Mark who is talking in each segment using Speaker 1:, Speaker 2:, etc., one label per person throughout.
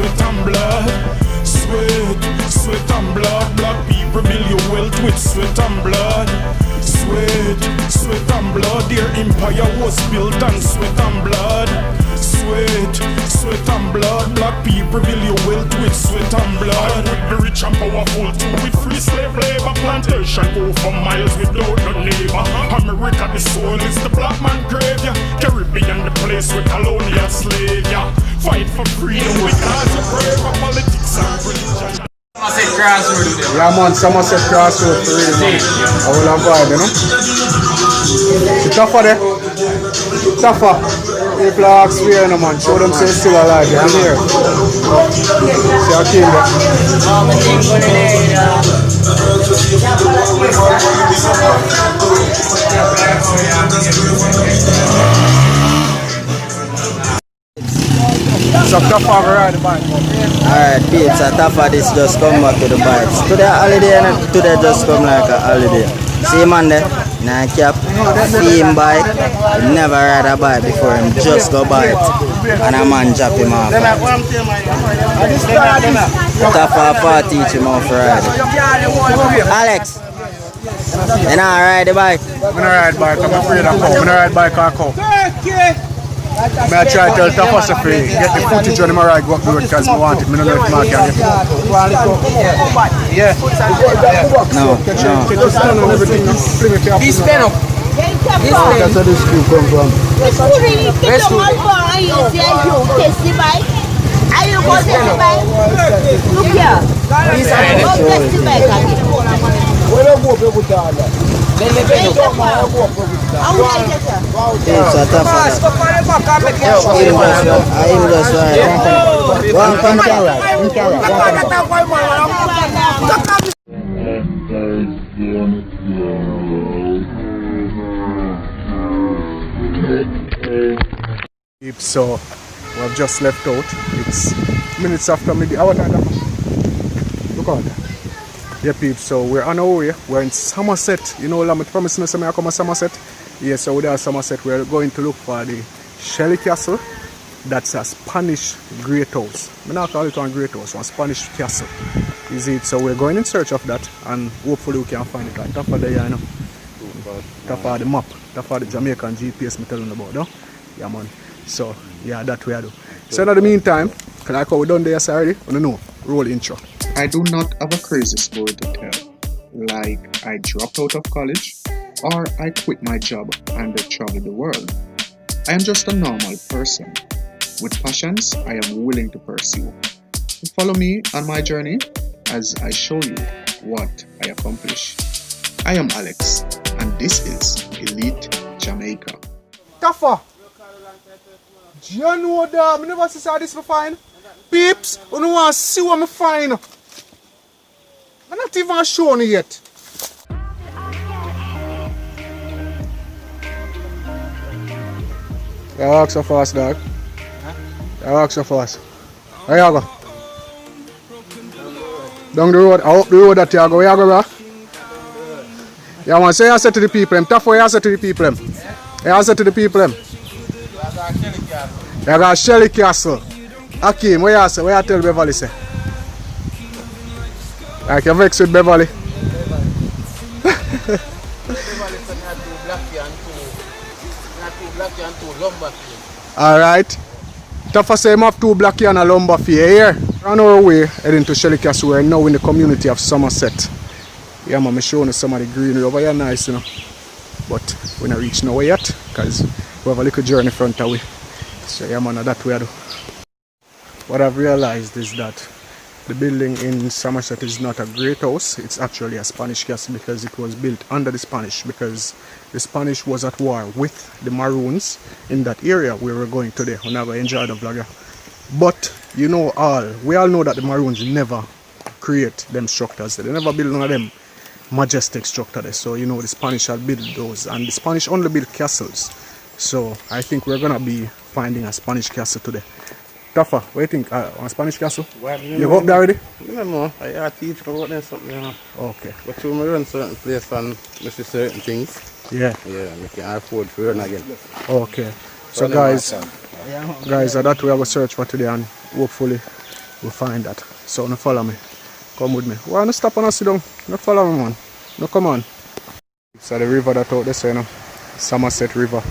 Speaker 1: sweat and blood. Sweat and blood. Black people build your wealth with sweat and blood. Sweat and blood. Their empire was built on sweat and blood. Sweat and blood. Black people build your wealth with sweat and blood. With the rich and powerful too. With free slave labor plantation go for miles without no neighbor. America the soil is the black man grave, yeah. Caribbean the place with colonial slave, yeah. Fight for freedom because you brave for politics and religion.
Speaker 2: Somerset Crossroad.
Speaker 3: Yeah man, Somerset Crossroad for real man. I will have vibe, you know. It's tougher there. Tougher. People are asking me, you know, man. Show them say still alive. I'm here. See how came there. So tougher to ride the bike.
Speaker 4: Alright, peeps, a tougher this just come back to the bikes. Today holiday and today just come like a holiday. See man there, nah cap, see him bike, he never ride a bike before him just go buy it. And a man drop him off. Tougher part teach him how to ride it. Alex, you not ride the bike?
Speaker 3: I'm not ride bike, I'm afraid of cow. I'm not ride bike or cow. I try to tell Thomas if he get the footage on him or I go up the road because I want it. I don't know if I can get it. Yeah.
Speaker 4: No.
Speaker 2: This pen up.
Speaker 3: That's where this crew come from.
Speaker 5: Are you going to test the bike? Look here. Go test the bike again.
Speaker 3: So we have just left out. It's minutes after midday. Look at that. Yeah, peeps, so we're on our way. We're in Somerset. You know, I'm promising us I come to Somerset. Yeah, so we're at Somerset. We're going to look for the Shelley Castle. That's a Spanish great house. I'm not calling it a great house, one Spanish castle. Is it? So we're going in search of that and hopefully we can find it. Right top of the, you know. Top of the map. Top of the Jamaican GPS I'm telling you about, no? Yeah, man. So, yeah, that's what I do. So, in the meantime, can I call we done there already? I don't know. Roll intro.
Speaker 6: I do not have a crazy story to tell, like I dropped out of college or I quit my job and traveled the world. I am just a normal person with passions I am willing to pursue. Follow me on my journey as I show you what I accomplish. I am Alex and this is Elite Jamaica.
Speaker 3: Tougher! Do you know that? I never see this before. Peeps, you don't want to see what I find. I'm not even showing it yet. You walk so fast, dog. You walk so fast. Where you go? Down the road, up the road that you go. Where you go, bro? You want to say you say to the people, tough what you say to the people. You say to the people. You got Shelley Castle. Hakeem, what you say? What you tell Beverly say? Like you vex with Beverly? Alright. Tougher say him have 2 blackie and a lumber fee here. On our way heading to Shelley Castle. We're now in the community of Somerset. Yeah man, I'm showing you some of the greenery over here, nice, you know. But we're not reaching nowhere yet because we have a little journey in front of we. So yeah man, that's what I do. What I've realized is that the building in Somerset is not a great house. It's actually a Spanish castle because it was built under the Spanish, because the Spanish was at war with the Maroons in that area where we're going today. We're not going to enjoy the vlogger. But you know we all know that the Maroons never create them structures. They never build one of them majestic structures. So you know the Spanish had built those, and the Spanish only built castles. So I think we're going to be finding a Spanish castle today. Tougher, what do you think? On Spanish castle?
Speaker 7: Well,
Speaker 3: you go up there already?
Speaker 7: No, I teach about them something, you know.
Speaker 3: Okay.
Speaker 7: But you may run certain place and see certain things.
Speaker 3: Yeah.
Speaker 7: Yeah, we can afford to run again.
Speaker 3: Okay. So guys, that's what we have a search for today, and hopefully we'll find that. So no follow me. Come with me. Why not stop and sit down? No follow me, man. No, come on. So the river that out there, so, you know, Somerset River.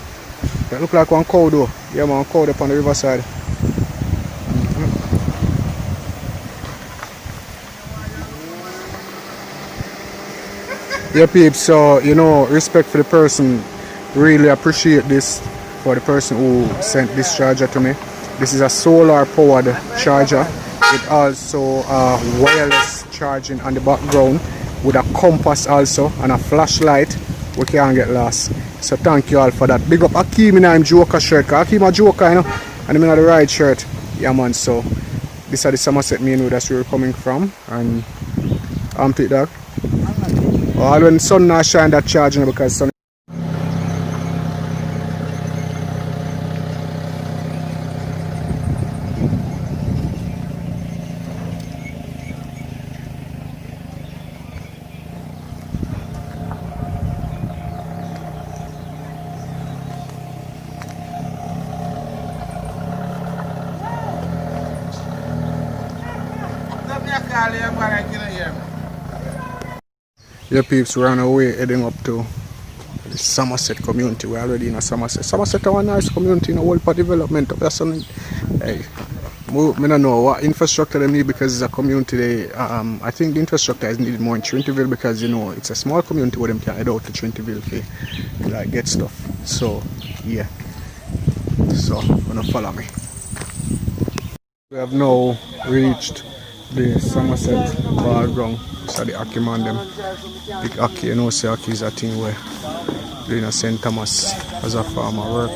Speaker 3: That look like one cow though. Yeah man, cow up on the riverside. Yeah peeps, so you know, respect for the person. Really appreciate this for the person who sent this charger to me. This is a solar powered charger. It also wireless charging on the background with a compass also and a flashlight. We can't get lost. So thank you all for that. Big up Akeem in him Joker shirt. Cause Akeem a Joker, you know. And I'm in the right shirt. Yeah man, so this is the Somerset main road that's where we're coming from. And armpit dog. All when sun not shine that charging because sun. Yeah peeps, we're on our way heading up to the Somerset community. We're already in a Somerset. Somerset is a nice community in a world for development. That's something, hey, I don't know what infrastructure they need because it's a community. I think the infrastructure is needed more in Trinityville because you know it's a small community where them can head out to Trinityville to like get stuff. So yeah. So gonna follow me. We have now reached the Somerset ball ground. So the Aki man them. Big Aki, you know, say Aki is a thing where doing a St. Thomas as a farmer work.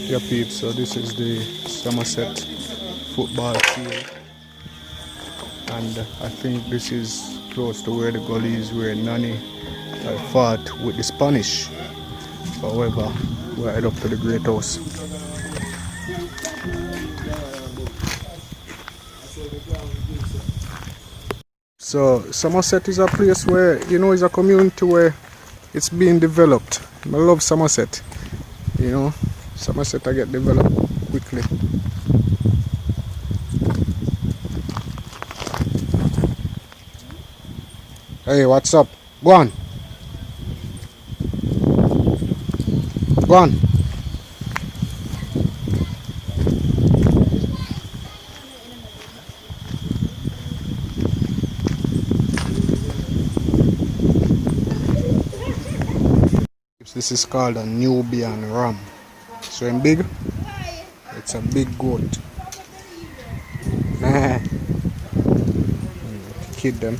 Speaker 3: Yeah peeps, so this is the Somerset football field. And I think this is close to where the gully is where Nani fought with the Spanish. However, we're head up to the Great House. So Somerset is a place where, you know, it's a community where it's being developed. I love Somerset. You know, Somerset I get developed quickly. Hey, what's up? Go on. Go on. This is called a Nubian ram. So in big, it's a big goat. Kid them.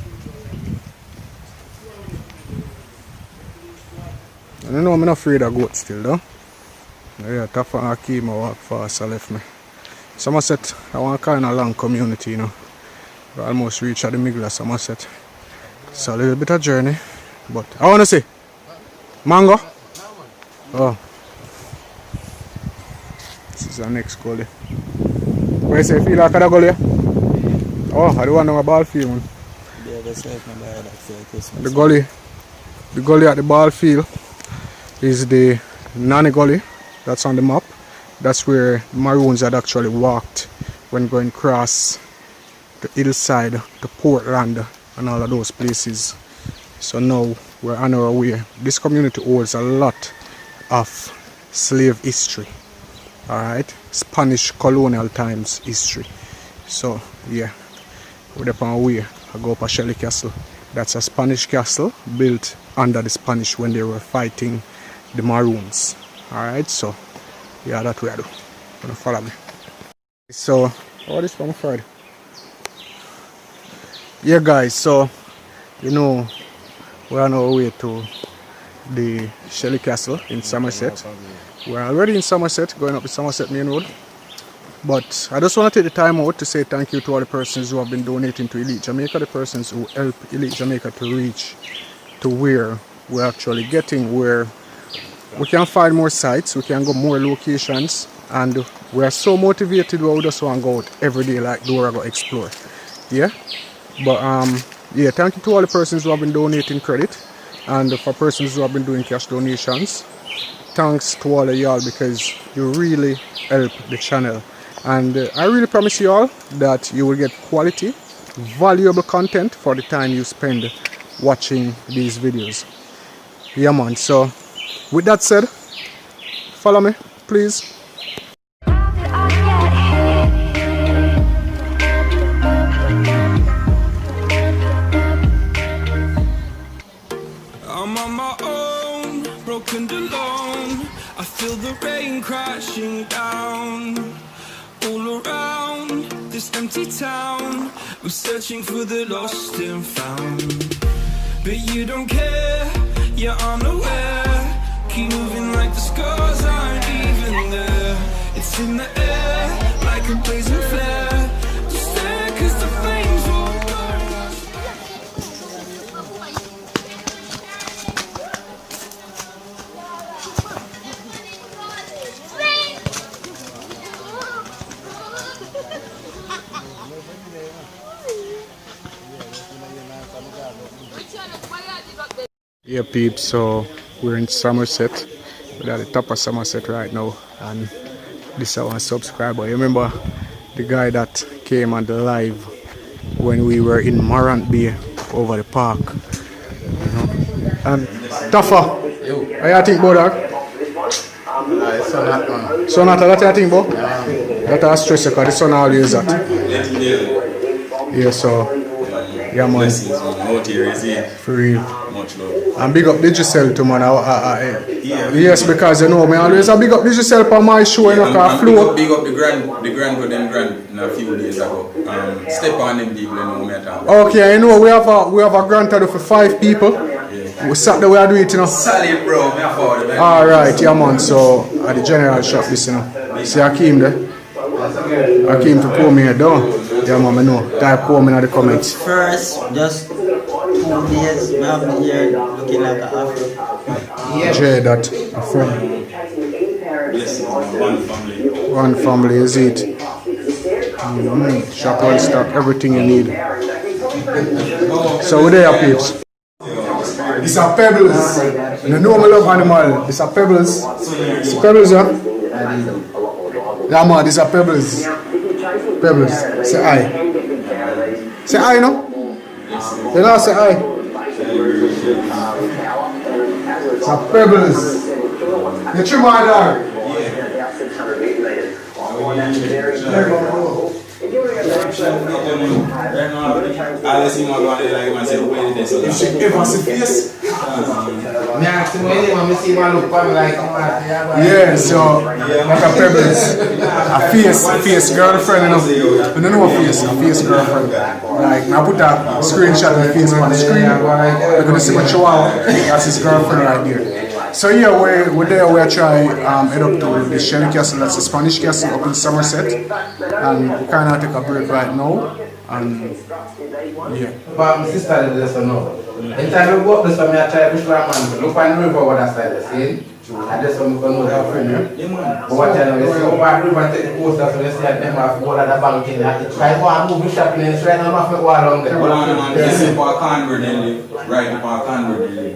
Speaker 3: I don't know, I'm not afraid of goats still though. Yeah, tough and Akeem I walk fast, I left me. Somerset, I want kind of long community, you know. We almost reached at the middle of Somerset. So a little bit of journey. But I want to see. Mango? Oh. This is our next gully. Where you say you feel like a gully? Oh, I don't want no ball field. Man.
Speaker 4: Yeah, that's like my bad, Christmas.
Speaker 3: The gully at the ball field is the Nani Gully. That's on the map. That's where Maroons had actually walked when going across the hillside to Portland and all of those places. So now we're on our way. This community holds a lot of slave history. Alright, Spanish colonial times history. So yeah, we're on our way. I go up a Shelley Castle. That's a Spanish castle built under the Spanish when they were fighting the Maroons. Alright, so yeah, that's what I do. Gonna follow me. So, what is from Friday? Yeah guys, so you know we're on our way to the Shelley Castle in Somerset. We're already in Somerset, going up the Somerset main road. But I just want to take the time out to say thank you to all the persons who have been donating to Elite Jamaica, the persons who help Elite Jamaica to reach to where we're actually getting, where we can find more sites, we can go more locations, and we are so motivated we just want to go out every day like Dora go explore. Yeah? But yeah, thank you to all the persons who have been donating credit, and for persons who have been doing cash donations. Thanks to all of y'all because you really help the channel. And I really promise you all that you will get quality, valuable content for the time you spend watching these videos. Yeah man, so with that said, follow me please.
Speaker 1: I'm on my own, broken and alone. I feel the rain crashing down all around this empty town. We're searching for the lost and found, but you don't care, you're unaware. Keep moving like the scars aren't even there. It's in the air like a blazing flare. Just stare 'cause the flames will burn us.
Speaker 3: Yeah peeps, so we're in Somerset. We're at the top of Somerset right now, and this is our subscriber. You remember the guy that came on the live when we were in Morant Bay over the park, you know? And Taffa, how you think about that? So not that you think about? That I stress because the sun always that. Yeah, so yeah man, for real.
Speaker 8: Much love.
Speaker 3: And big up Digicel too man. Yes, because you know me always a big up Digicel for my show, you know, cause flow.
Speaker 8: Big up the grand for them grand in a few days ago. Step on them people, you know me at all.
Speaker 3: Okay, you know we have a grant to do for 5 people.
Speaker 8: Yeah.
Speaker 3: We Saturday we are doing it, you know.
Speaker 8: Solid bro, me afford it.
Speaker 3: Alright, yeah man, so at the general shop this, you know. See Hakeem there? Hakeem to pull me here down. Yeah man, I know. Type pull me in the comments.
Speaker 4: First, just 2 days, we have been here looking like a afro.
Speaker 3: Jay, that a friend.
Speaker 8: Blessings, one family.
Speaker 3: One family is it. Shop all stock, everything you need. So we're there peeps. These are pebbles. You know me love animal. These are pebbles. It's pebbles, yeah? Yeah man, these are pebbles. Pebbles. Say hi. Say hi, no? You know, say hi. It's a pebbles. You trim my dog.
Speaker 8: I'll see my body like myself when it is.
Speaker 3: If she ever see face. Yeah, so like a pebbles. A face girlfriend, you know. You don't know a face girlfriend. Like, I put a screenshot of the face on the screen. You're gonna see my chihuahua. That's his girlfriend right there. So yeah, we're there. We're trying head up to the Shelly Castle. That's the Spanish castle up in Somerset, and we kind of take a break right now. And yeah.
Speaker 9: But my sister did this or no. In time we go up this one, I try to push my man. Look on the river what I started saying. And this one we can know that friend. But what time we see over the river take the poster so they see that them have go to the bank in. Try to move the shopping and straight on off the wall along there.
Speaker 8: Well, man, this is for Canberra, they live. Right in Canberra, they live.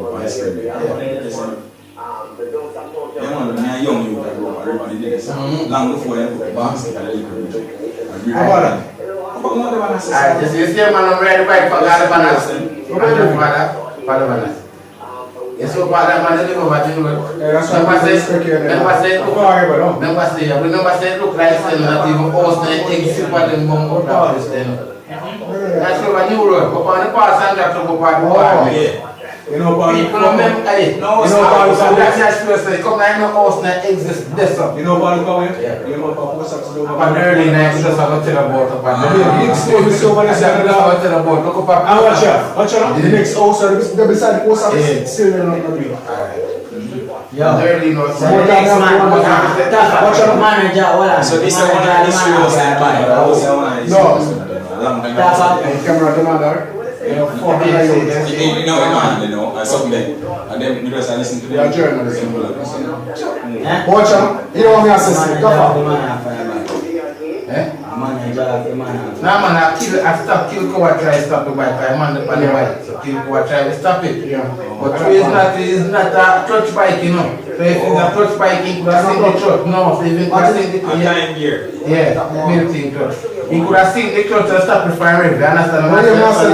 Speaker 8: Yeah, man, when you're young, you can go over the river, they did this. Long before you put the basket and the liquor.
Speaker 9: Alright, just you see man, I'm ready to fight for the bananas. For the bananas. Yes, so for that man, they live over the road. Remember say look like saying that even host and eggs super them bump up that then. That's over new road. Go on the pass and that to go back to the you know, people don't remember, hey, no, you know, that's not come like no house that exists this up.
Speaker 8: You know about the power?
Speaker 9: Yeah.
Speaker 8: You know about what's up to do
Speaker 9: about the early night, just have to tell about the band. The next house is over there, tell about, look up at
Speaker 3: watch out, the next house, the beside the house, still there not going to be.
Speaker 9: Yeah. Early night.
Speaker 4: Manager,
Speaker 8: so this is one of the issues that buy.
Speaker 3: No. Camera commander.
Speaker 8: You know, something. And then we just listen to
Speaker 3: the journalist. Watch out. You know what I'm saying?
Speaker 4: Manager
Speaker 9: Nah man, I stop kill cover try to stop the bike. I man the bike. So kill cover try to stop it.
Speaker 3: Yeah.
Speaker 9: But it's not a touch bike, you know. So if it's a touch bike, you could have seen the clutch. No, so if you could have seen the built-in clutch. You could have seen the clutch and stop it for a rev. You understand?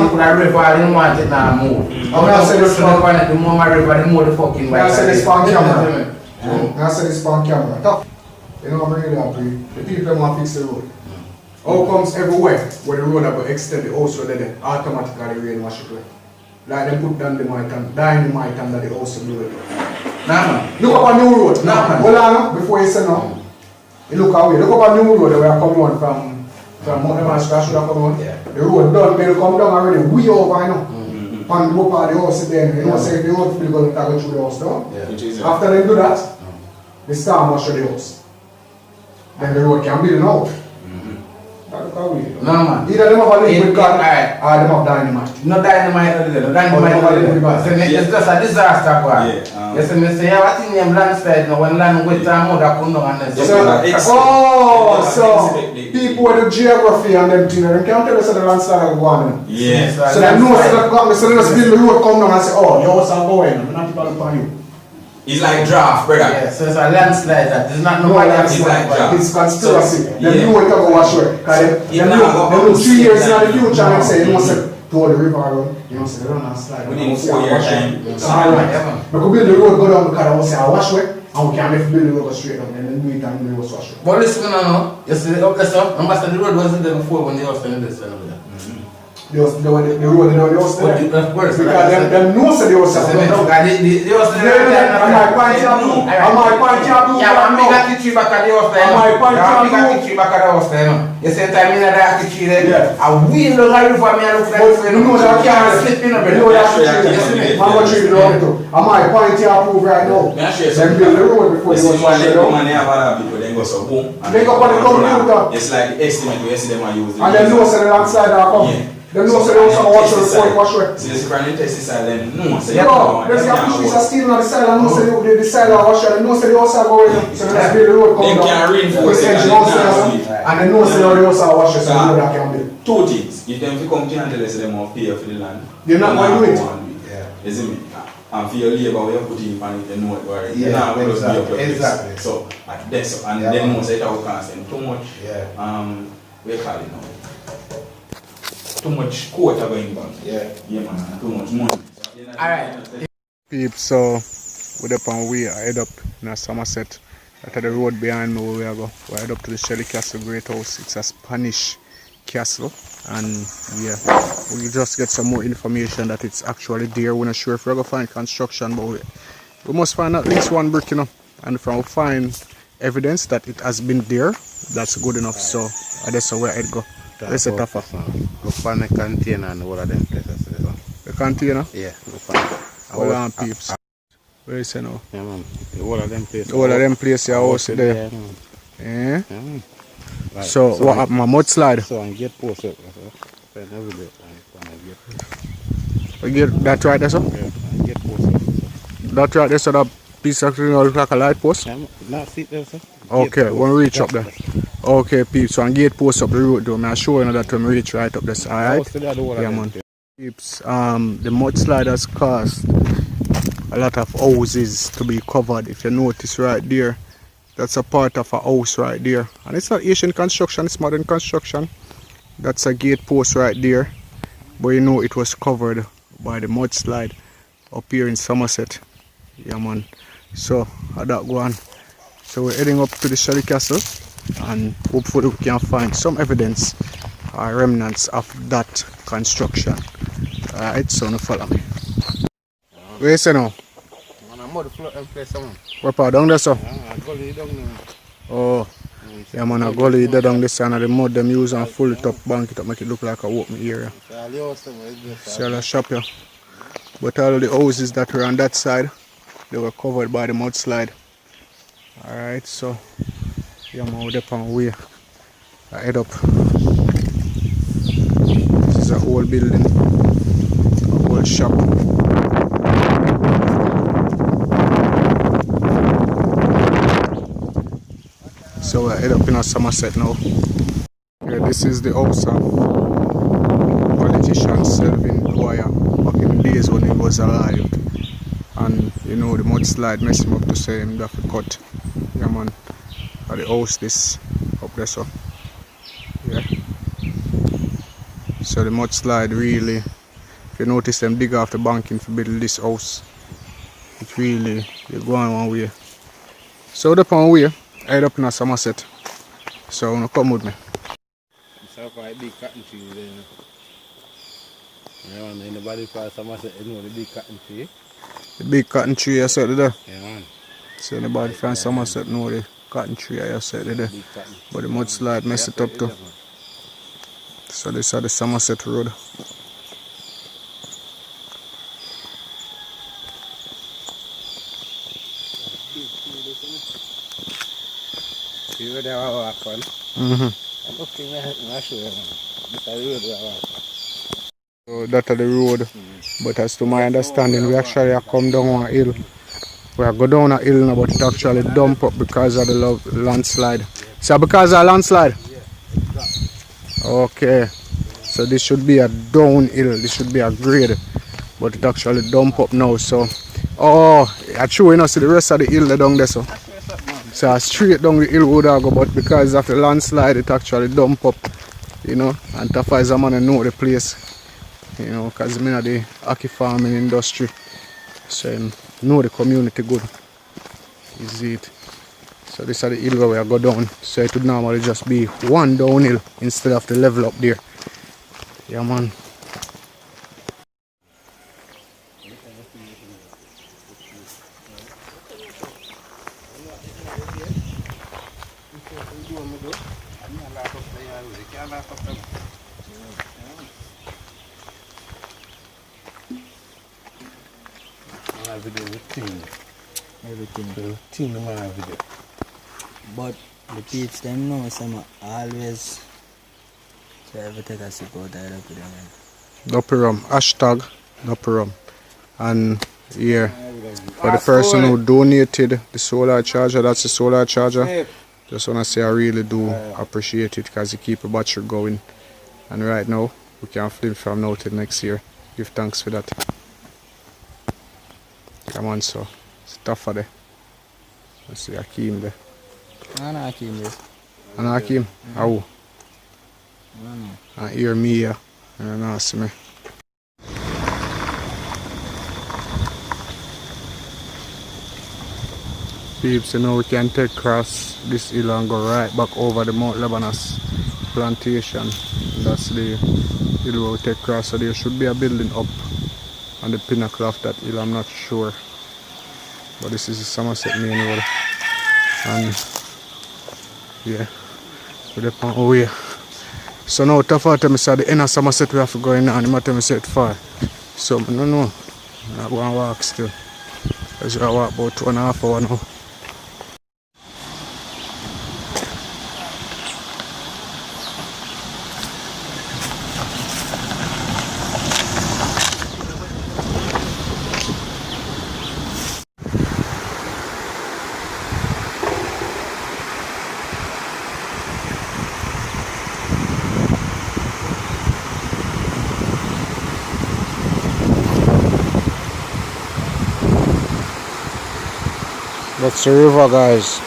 Speaker 9: You could have rev, I didn't want it now move. I'm not saying this one. The more my rev, the more the fucking bike.
Speaker 3: I said this on camera. I said this on camera. Tough. You know I'm really happy. The people want to fix the road. How comes everywhere where the road have extend the house where they automatically rain wash it away? Like they put down the dynamite under the house to do it.
Speaker 9: Nah man.
Speaker 3: Look up a new road.
Speaker 9: Nah man.
Speaker 3: Hold on before you say no. You look away. Look up a new road where I come on from Mount Evanston should have come on.
Speaker 9: Yeah.
Speaker 3: The road done, they come down already way over, you know. And go part of the house then, you know, say the road people going to go through the house now.
Speaker 9: Yeah.
Speaker 3: After they do that, the storm wash the house. Then the road can build out. Look away.
Speaker 9: No man.
Speaker 3: Either them have a link with God or them have dynamite.
Speaker 9: No dynamite, no dynamite. It's just a disaster, boy. Yes, I say, I think them landslide now when land with time mother come down and
Speaker 3: so people with the geography and them things, they can't tell us that the landslide go on.
Speaker 8: Yes.
Speaker 3: So they know so they just build the road come down and say, oh, your house are going, I'm not going upon you.
Speaker 8: It's like draft, brother.
Speaker 9: Yeah, so it's a landslide that is not no
Speaker 3: landslide. It's conspiracy. They know it can go wash away. They know 3 years in the future and say, you know, say, to the river run, you know, say, they don't landslide.
Speaker 8: Within 4 years time.
Speaker 3: Alright. We could build the road go down because I will say, I wash away, and we can make build the road go straight down and then do it and do it wash away.
Speaker 9: But listen, no, you see, okay, so, I'm the road wasn't there before when they was in this.
Speaker 3: The road they was there.
Speaker 9: Of course.
Speaker 3: Because them know say they was there.
Speaker 9: They was there.
Speaker 3: I'm my point of view.
Speaker 9: Yeah, I'm making a kitchen back at the house there. I'm making a kitchen back at the house there. You say time in that kitchen there. I will look at you for me and look like
Speaker 3: you know that
Speaker 9: can't slip in a bit.
Speaker 3: I'm going to treat it wrong too. I'm my point of view right now. Them build the road before they was washed down.
Speaker 8: They go so boom.
Speaker 3: They go on the computer.
Speaker 8: It's like the estimate we see them are using.
Speaker 3: And they know say the landslide are coming. They know say they also watch the report wash away.
Speaker 8: So it's running pesticide then no say
Speaker 3: no, there's a fish are still on the side and know say the side are wash away. They know say they also go in. So they just build the road come down.
Speaker 8: They can reinforce it
Speaker 3: and they know say they also wash away. So they know that can build.
Speaker 8: Two things. If them come to and tell us them have pay for the land.
Speaker 3: They're not going to do it.
Speaker 8: You see me? And for your labor, we have put in on it, they know it already. They're not going to be up your place. So, that's, and they know that it will cost them too much. We call it now. Too much quota going back. Yeah, man, too much money.
Speaker 9: Alright.
Speaker 3: Peeps, so we're up on way, I head up in Somerset. After the road behind me where we are go. We head up to the Shelley Castle Great House. It's a Spanish castle. And yeah, we just get some more information that it's actually there. We're not sure if we're going to find construction, but we must find at least one brick, you know. And if we find evidence that it has been there, that's good enough. So that's where I'd go. Let's set up.
Speaker 7: Go find a container and all of them places.
Speaker 3: The container?
Speaker 7: Yeah, go find it.
Speaker 3: Hold on, peeps. Where is it now?
Speaker 7: Yeah, man. All of them places.
Speaker 3: All of them places are also there. Yeah.
Speaker 7: Right.
Speaker 3: So what happened? My mudslide?
Speaker 7: So on gate post up.
Speaker 3: That's right there, sir?
Speaker 7: Yeah, gate post up.
Speaker 3: That's right there, so that piece of thing look like a light post?
Speaker 7: Not see there, sir.
Speaker 3: Okay, when we reach up there. Okay, peeps, so on gate post up the road though, I'm sure you that when we reach right up there, alright? Yeah, man. Peeps, the mudslide has caused a lot of houses to be covered. If you notice right there, that's a part of a house right there. And it's not Asian construction, it's modern construction. That's a gate post right there. But you know it was covered by the mudslide up here in Somerset. Yeah, man. So, how that go on? So we're heading up to the Shelley Castle and hopefully we can find some evidence or remnants of that construction. Alright, so now follow me. Where is it now? Where part down there, sir? Oh, yeah, man, a gully there down this side of the mud them use and full it up, bank it up, make it look like a open area. Sell a shop here. But all the houses that were on that side, they were covered by the mudslide. Alright, so yeah, man, we're up on way. I head up. This is a whole building, a whole shop. So I head up in a Somerset now. Yeah, this is the house of politician Selvin Dwyer back in the days when he was alive. And you know the mudslide messed him up to say him that he cut. Yeah man. At the house this up there so. Yeah. So the mudslide really, if you notice them dig off the banking to build this house. It really they go on one way. So the one way, I head up in a Somerset. So you come with me.
Speaker 7: So quite big cotton tree there. Yeah, man, anybody from Somerset, you know the big cotton tree.
Speaker 3: The big cotton tree I said there.
Speaker 7: Yeah, man.
Speaker 3: So anybody from Somerset know the cotton tree I said there. But the mudslide messed it up too. So this is the Somerset Road.
Speaker 7: See where they are walk on? I'm looking at it, show you, man. This is the road we are walking.
Speaker 3: So that's the road. But as to my understanding, we actually have come down a hill. We have go down a hill now, but it actually dump up because of the landslide. So because of landslide? Okay. So this should be a downhill, this should be a grade. But it actually dump up now. So actually you know see the rest of the hill down there so. So straight down the hill would I go, but because of the landslide it actually dump up. You know, and tough as a man know the place. You know, because I'm in the hockey farming industry. So I know the community good. Is it? So this is the hill where we go down. So it would normally just be one downhill instead of the level up there. Yeah man.
Speaker 4: Everything. But the kids them know some always so every take a sip out there with them.
Speaker 3: Doperum, hashtag Doperum. And here for the person who donated the solar charger, that's the solar charger. Just wanna say I really do appreciate it because it keep the battery going. And right now we can flip from now till next year. Give thanks for that. Come on, so it's tough for there. Let's see Hakeem there.
Speaker 4: I know Hakeem there.
Speaker 3: And Hakeem? How? And hear me here. And ask me. Peeps, you know we can take across this hill and go right back over the Mount Lebanon's plantation. That's the hill where we take across. So there should be a building up on the pinnacle of that hill, I'm not sure. But this is the Somerset main road. And yeah, we're up on our way. So now Tafa tell me say the end of Somerset we have to go in and he tell me say it far. So I don't know. I'm going to walk still. As I walk about 2.5 hours now. That's the river, guys.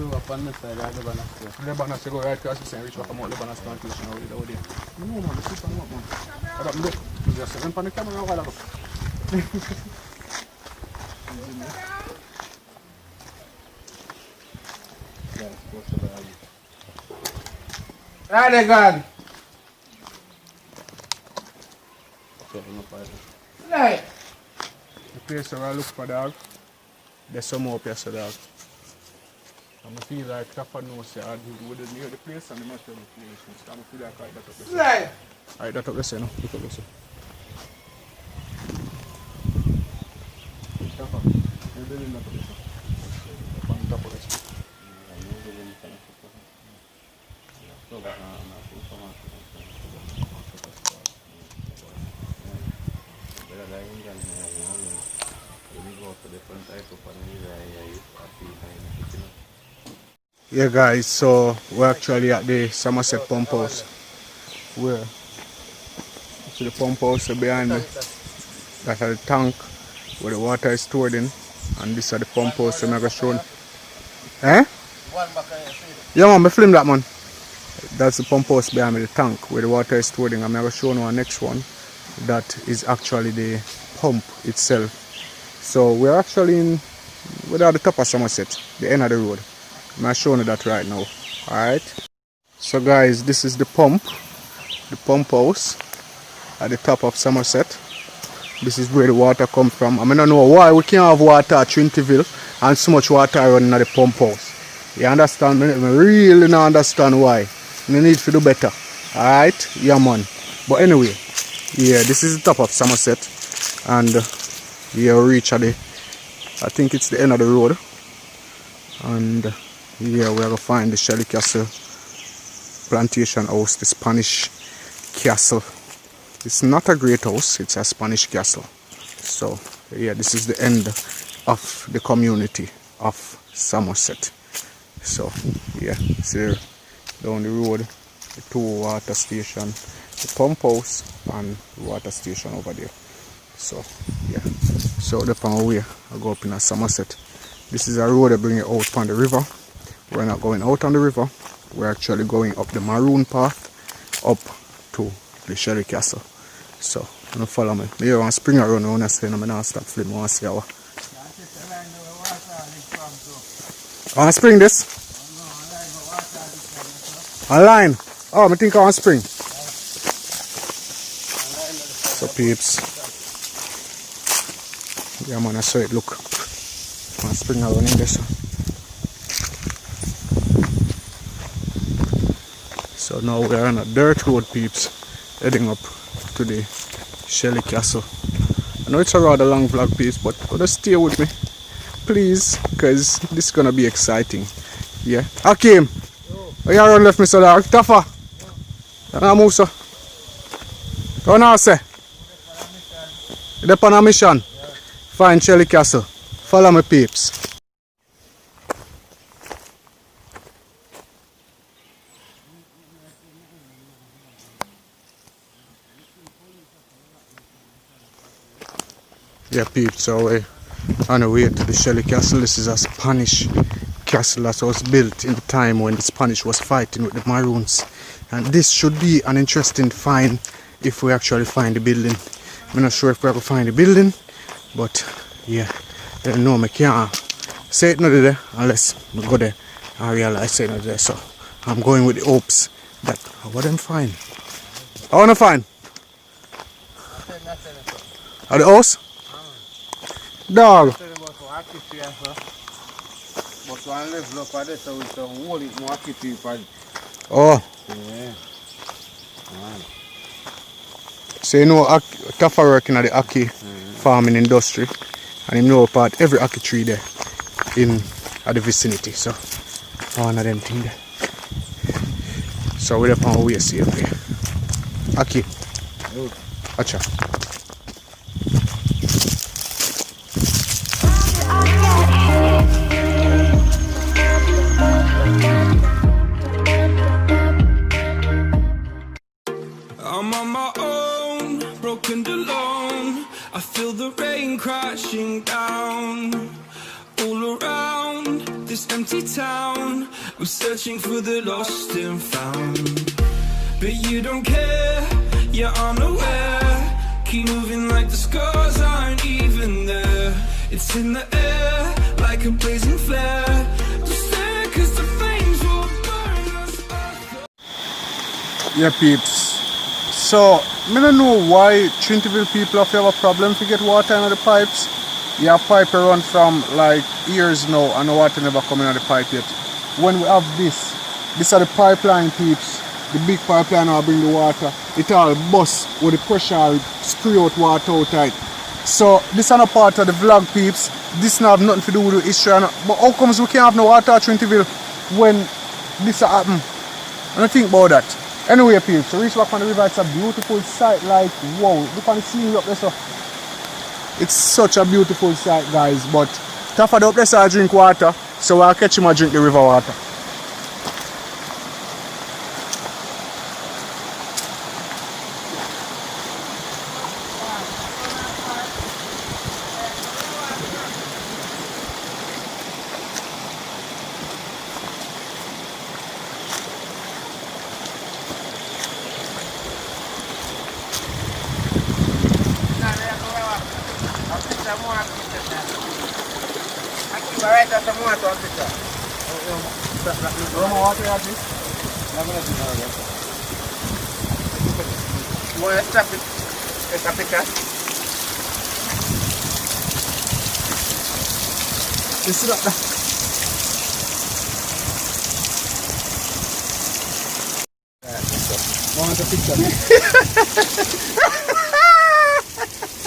Speaker 7: two up on the side of Lebanon still.
Speaker 3: Lebanon, so go right across the same, reach back about Lebanon plantation over there. No, man, let's see up, man. What up, look? Just run on the camera while I look.
Speaker 7: Right there, God. Right.
Speaker 3: The place where I look for dog, there's some more up here, so dog. And I feel like Rafa knows I wouldn't near the place and the master of the place. I feel like I that up the
Speaker 7: Right.
Speaker 3: Alright, that up the same, no? Look up the same. Rafa, you're building that up the same. Up on top of the same. Yeah guys, so we're actually at the Somerset pump house. Where? See the pump house behind me. That's the tank where the water is stored in. And this is the pump house I'm going to show you. Eh? Yeah man, I film that man. That's the pump house behind me, the tank where the water is stored in. I'm going to show you our next one. That is actually the pump itself. So we're actually in, we're at the top of Somerset, the end of the road. I'm showing you that right now. Alright. So guys, this is the pump house at the top of Somerset. This is where the water comes from. I don't know why we can't have water at Trinity Ville and so much water running at the pump house. You understand? I really don't understand why. You need to do better. Alright? Yeah man. But anyway, yeah, this is the top of Somerset. And yeah, we reach at the, I think it's the end of the road. And yeah, we're going to find the Shelley Castle plantation house, the Spanish castle. It's not a great house, it's a Spanish castle. So yeah, this is the end of the community of Somerset. So yeah, see down the road, the two water station, the pump house and the water station over there. So yeah, so the on way I go up in a Somerset. This is a road that bring it out on the river. We're not going out on the river. We're actually going up the maroon path up to the Shelley Castle. So, you know, follow me. I want to spring around when I say I'm going to start flipping. I want to see how. I want to spring this? Online? Oh, I think I want to spring. So, peeps. Yeah, man, I saw it. Look. I want to spring around in this. So now we are on a dirt road, peeps, heading up to the Shelley Castle. I know it's a rather long vlog, peeps, but just stay with me, please, because this is going to be exciting. Yeah. Hakim, where you around left me so dark? Tafa? Yeah. Move, so. Go now, say. You're on a mission. Yeah. Find Shelley Castle. Follow me, peeps. Yeah, peeps, so we're on the way to the Shelley Castle. This is a Spanish castle that was built in the time when the Spanish was fighting with the Maroons. And this should be an interesting find if we actually find the building. I'm not sure if we're going to find the building, but yeah, I don't know, I can't say it not there unless I go there and realize it's not there. So I'm going with the hopes that what I'm find. I want to find. At the house? Dog.
Speaker 7: But one level up at this, so it's a whole more kitty.
Speaker 3: Oh.
Speaker 7: Yeah.
Speaker 3: So you know Tafa working at the Aki farming industry, and you know about every Aki tree there in the vicinity. So one of them things there. So we're up on our way safe here. Aki. Acha.
Speaker 1: I'm on my own, broken alone. I feel the rain crashing down all around.
Speaker 10: this empty town. I'm searching for the lost and found. But you don't care, you're unaware. Keep moving like the scars aren't even there. It's in the air, like a blazing flare. Just stare, cause the flames will burn us up.
Speaker 3: Yeah, peeps. So, I don't know why Trinity people have a problem to get water in the pipes. Yeah, pipe run from like years now and the water never coming out of the pipe yet. When we have this are the pipeline, peeps. The big pipeline will bring the water. It all bust with the pressure will spray out water out it. So this is not part of the vlog, peeps. This not have nothing to do with the history. But how comes we can't have no water at Trinityville when this happen? I don't think about that. Anyway, peeps, so reach back on the river. It's a beautiful sight. Like, wow, look on the scenery up there. So it's such a beautiful sight, guys. But Tafford up there, so I drink water. So I'll catch him and drink the river water.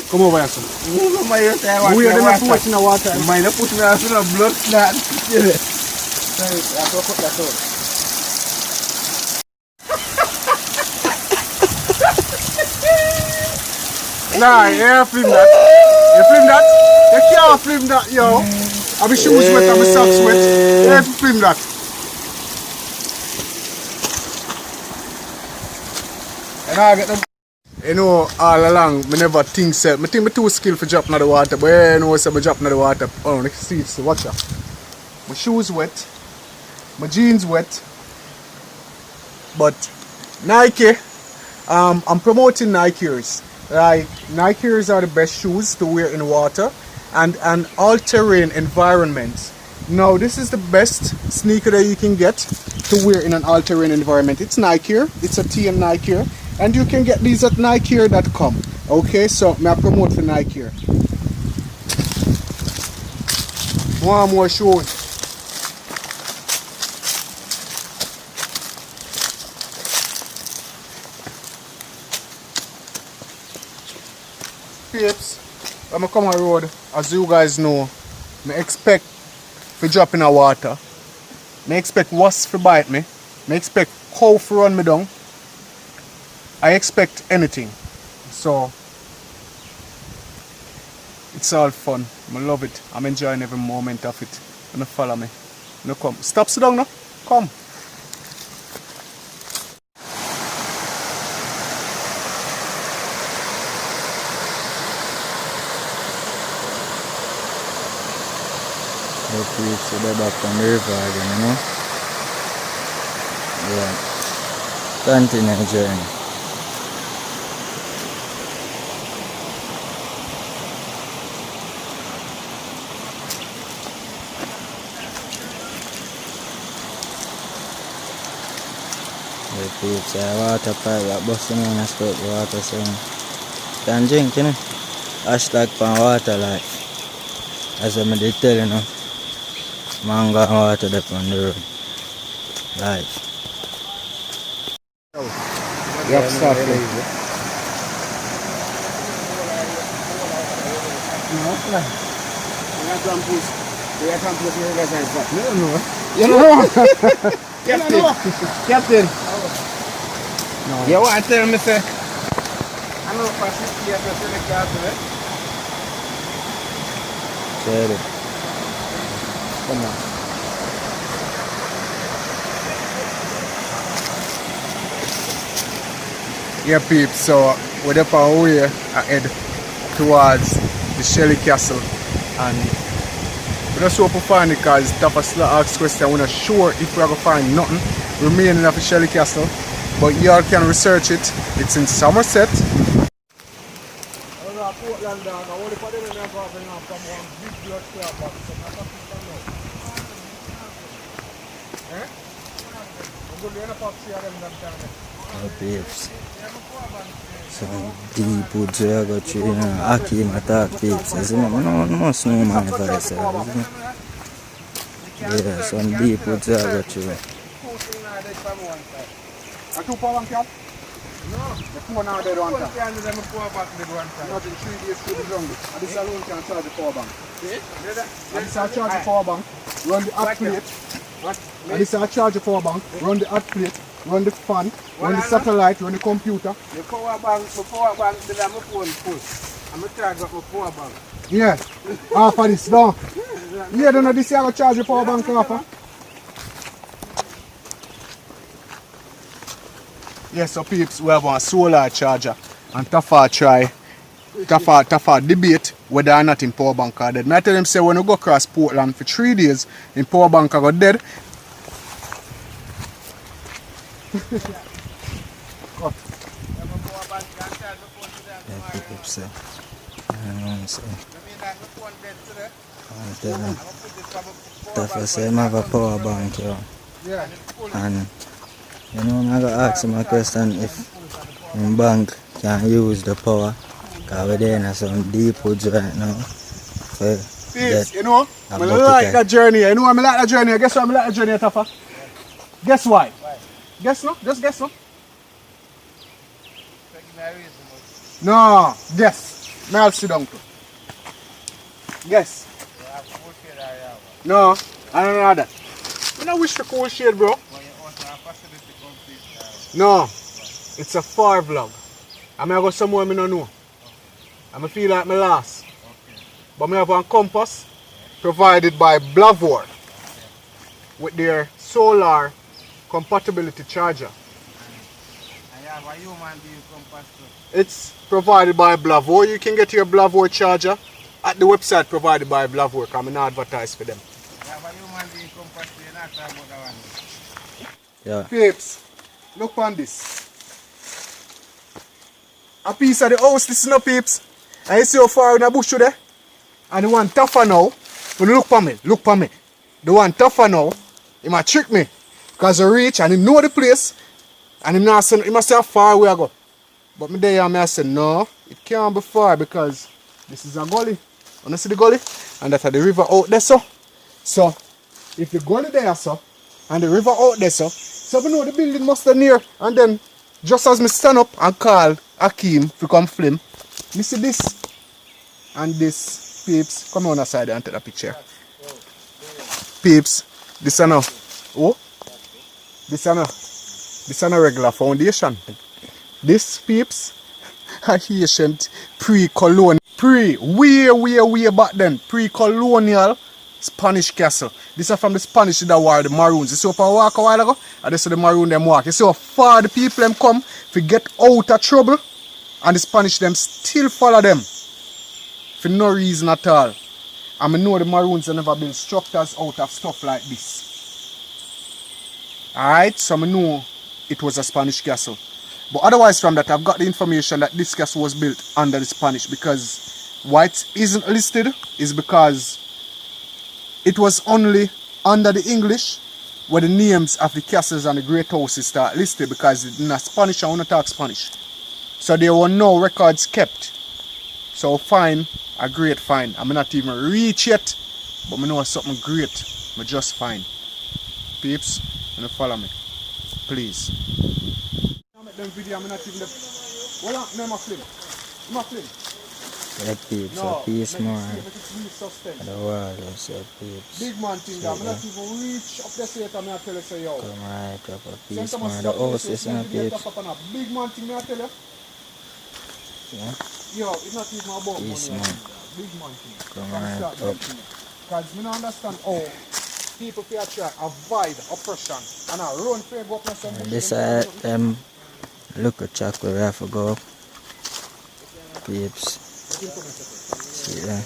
Speaker 3: Come over here, son. We are going to put in the water. Mine put me out in the blood clot. Sorry, I have to put that out. Nah, you film that. You film that? You can't film that, yo. I'll be shoes wet, I'll be socks wet. You have to film that. And I get them. You know, all along, I never think so. I think I'm too skilled for dropping in the water, but you know, so I drop in the water. Oh, you see, so watch out. My shoes wet, my jeans wet, but Nike, I'm promoting Nikeers. Like, Nikeers are the best shoes to wear in water and an all-terrain environment. Now, this is the best sneaker that you can get to wear in an all-terrain environment. It's Nikeer, it's a TM Nikeer. And you can get these at Nikeer.com. Okay, so I promote for Nikeer. One more shoes. Peeps, when I come on the road, as you guys know, I expect to drop in the water. I expect wasps to bite me. I expect cow to run me down. I expect anything, so it's all fun. I love it. I'm enjoying every moment of it. And follow me. No, come. Stop, sit down now. Come.
Speaker 4: So they're back on the river again, you know. Yeah. Continue the journey. The peeps, water pipe that busting on and stop the water, so can drink, you know. Hashtag pan water life. As I did tell you, know. Mango and water up on the road. Life.
Speaker 3: You have to start here. You know. Captain. No.
Speaker 9: You want to tell me, sir?
Speaker 3: I know for 60 years, I said the captain.
Speaker 4: Said it.
Speaker 3: Come on. Yeah, peeps, so we're up our way ahead towards the Shelley Castle, and We don't sure if we find it because Thomas asked question. We're not sure if we're going to find nothing remaining of the Shelley Castle. But y'all can research it. It's in Somerset.
Speaker 4: Oh, babes. Some deep woods I got through, you know, Hakeem attack babes. I say, no must know man for this, isn't it? Yeah, some deep woods I got through.
Speaker 3: A 2 power bank, yeah? No. The 4 now they don't have. Not in 3 days to the jungle. And this alone can charge the power bank. And this I charge the power bank, run the hot plate. And this I charge the power bank, run the hot plate, run the fan, run the satellite, run the computer.
Speaker 7: The power bank, they have my phone full. I'm going to charge up my power bank.
Speaker 3: Yeah. Half of this, no. Yeah, don't know this I go charge the power bank half. Yes, so peeps, we have a solar charger and Tafa debate whether or not in power bank are dead. I tell them say when we go across Portland for 3 days, in power bank are got dead. Cut.
Speaker 4: Yeah, peeps, Tafa say I have a power bank here.
Speaker 3: Yeah.
Speaker 4: And you know, I'm going to ask him a question if the bank can use the power, because we're there in some deep woods right now.
Speaker 3: Peeps, you know, I like that journey. You know I like that journey. Guess why I like that journey, Tafa? Guess why? Guess no? Just guess no? No, guess. Now I'll sit down too. Guess. No, I don't know that. I don't wish for cool shade, bro. No, it's a far vlog. I'm going to go somewhere I don't know. I feel like I'm lost. But I have a compass provided by Blavor with their solar compatibility charger. It's provided by Blavor. You can get your Blavor charger at the website provided by Blavor. I'm not advertise for them.
Speaker 4: Yeah.
Speaker 3: Peeps, look on this. A piece of the house, this is no peeps. And you see how far in the bush there? And the one tougher now, when you look for me, the one tougher now, he might trick me. Because he reach and he know the place. And he must say how far away I go. But me there I say no, it can't be far because this is a gully. You see the gully? And that's the river out there, so. So, if the gully there, so, and the river out there, so we know the building must be near. And then, just as me stand up and call Hakeem to come film, me see this and this, peeps. Come on aside and take a picture. Peeps, this is now. Oh, this is a regular foundation. This, peeps, a ancient pre-colonial, way back then, pre-colonial Spanish castle. This is from the Spanish that were the Maroons. You see if I walk a while ago, and this is the Maroon them walk. You see how far the people them come to get out of trouble, and the Spanish them still follow them for no reason at all. And I know the Maroons have never built structures out of stuff like this. Alright, so I know it was a Spanish castle. But otherwise from that, I've got the information that this castle was built under the Spanish, because why it isn't listed is because it was only under the English where the names of the castles and the great houses start listed, because in Spanish I want to talk Spanish. So there were no records kept. So fine, a great find. I'm not even reach yet, but I know something great. I just find. Peeps, you follow me, please. Them video, I'm not even the... What up? No, I'm film.
Speaker 4: Yeah, peeps,
Speaker 3: No,
Speaker 4: a piece more.
Speaker 3: Suspense.
Speaker 4: The world is so peeps.
Speaker 3: Big man thing that I'm not even reach up the state and I tell you say yo.
Speaker 4: Come right up a piece more. The house is in a peeps.
Speaker 3: Big man thing I tell you.
Speaker 4: Yeah.
Speaker 3: Yo, it's not even about
Speaker 4: Piece
Speaker 3: money.
Speaker 4: more.
Speaker 3: Big man thing.
Speaker 4: Come right up.
Speaker 3: Because I don't understand how people feel try avoid oppression and I run for go up some bush.
Speaker 4: This look at Chuck where we have to go up. Peeps. See that?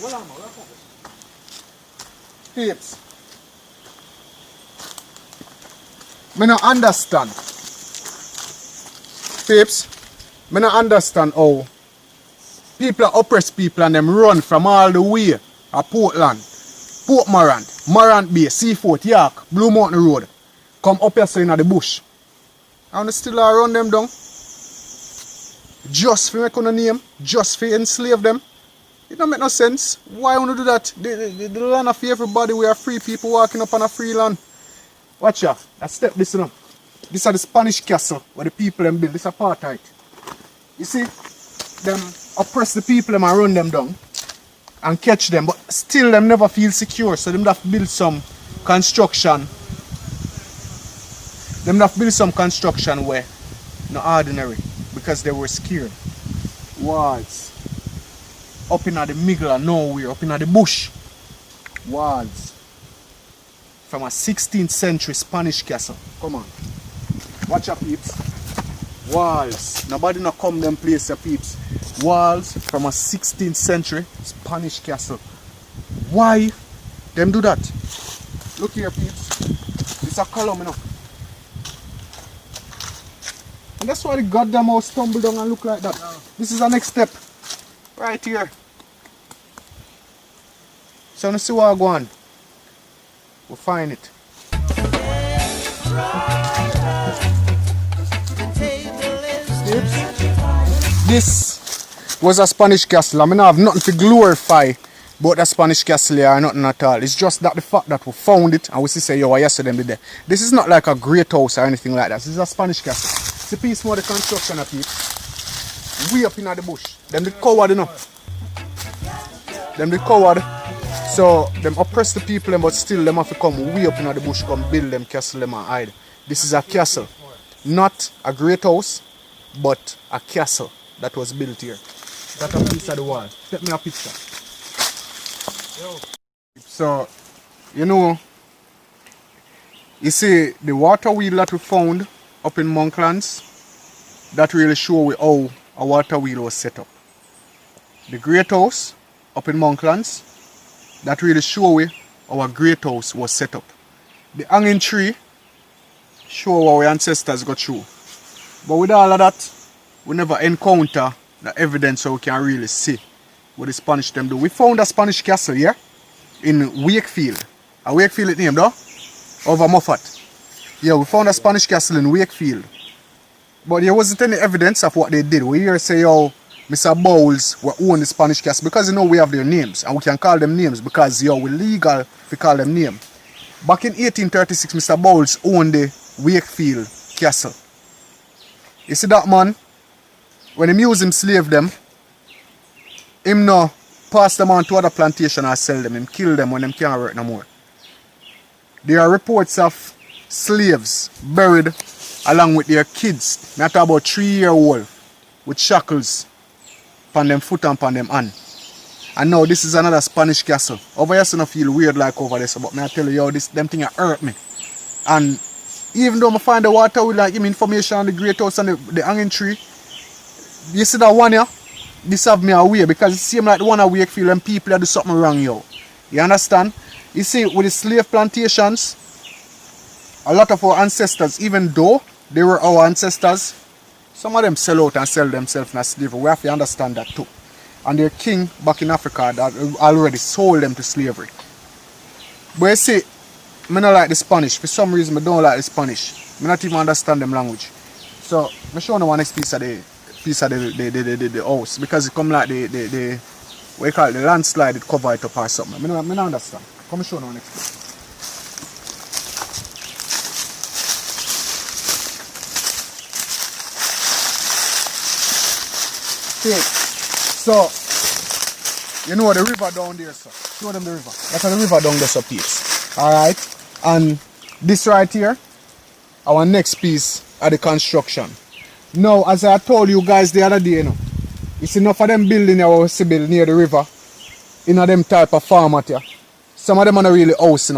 Speaker 3: Peeps. Me no understand. Peeps. Me no understand how people oppress people and them run from all the way to Portland, Port Morant Bay, Seafort, York, Blue Mountain Road. Come up here so in the bush. And they still run them down. Just for make a name, just for enslave them. It don't make no sense. Why would you do that? The land of everybody, we are free people walking up on a free land. Watch ya. Let's step this up. This is the Spanish castle where the people them build. This is apartheid. You see, them oppress the people them and run them down and catch them, but still them never feel secure. So them have to build some construction. Them have to build some construction where not ordinary because they were scared. Walls. Up in the middle of nowhere, up in the bush. Walls. From a 16th century Spanish castle. Come on. Watch your peeps. Walls. Nobody not come them place, peeps. Walls from a 16th century Spanish castle. Why them do that? Look here, peeps. It's a column, you know. And that's why the goddamn house tumble down and look like that. This is the next step. Right here. So let's see what I go on. We'll find it. This was a Spanish castle. I mean, I have nothing to glorify about the Spanish castle here or nothing at all. It's just that the fact that we found it and we see say, yo, I yesterday them there. This is not like a great house or anything like that. This is a Spanish castle. It's a piece more the construction of it. Way up in the bush. Them the coward, you know. Them the coward. So them oppress the people, but still them have to come way up in the bush, come build them castle them and hide. This is a castle. Not a great house, but a castle that was built here. That's a piece of the wall. Take me a picture. So, you know, you see the water wheel that we found up in Monklands, that really show we how a water wheel was set up. The great house up in Monklands, that really show we how a great house was set up. The hanging tree show how our ancestors got through. But with all of that, we never encounter the evidence so we can really see what the Spanish them do. We found a Spanish castle here in Wakefield. A Wakefield name though? Over Moffat. Yeah, we found a Spanish castle in Wakefield. But there wasn't any evidence of what they did. We hear say, yo, Mr. Bowles were own the Spanish castle because you know we have their names and we can call them names because yo, we're legal to call them name. Back in 1836, Mr. Bowles owned the Wakefield castle. You see that man? When him use him slave them, him no pass them on to other plantation or sell them. Him kill them when them can't work no more. There are reports of slaves buried along with their kids. I talk about 3-year-old with shackles upon them foot and upon them hand. And now this is another Spanish castle. Over here, so I feel weird like over there, so, but I tell you, yo, them thing hurt me. And even though I find the water with like him information on the great house and the hanging tree, you see that one here? This have me away because it seems like the one at Wakefield and people do something wrong, yo. You understand? You see, with the slave plantations, a lot of our ancestors, even though they were our ancestors, some of them sell out and sell themselves in slavery. We have to understand that too. And their king back in Africa that already sold them to slavery. But you see, I don't like the Spanish. For some reason, I don't like the Spanish. I not even understand them language. So, I'm showing you one next piece of the house. Because it come like the what you call it, the landslide, it cover it up or something. I don't understand. Come show you one next piece. Okay. So, you know the river down there, sir. Show them the river. That's the river down there, so peeps. Alright. And this right here, our next piece of the construction. Now, as I told you guys the other day, you see enough of them building here we see build near the river, in them type of format here. Some of them are not really house,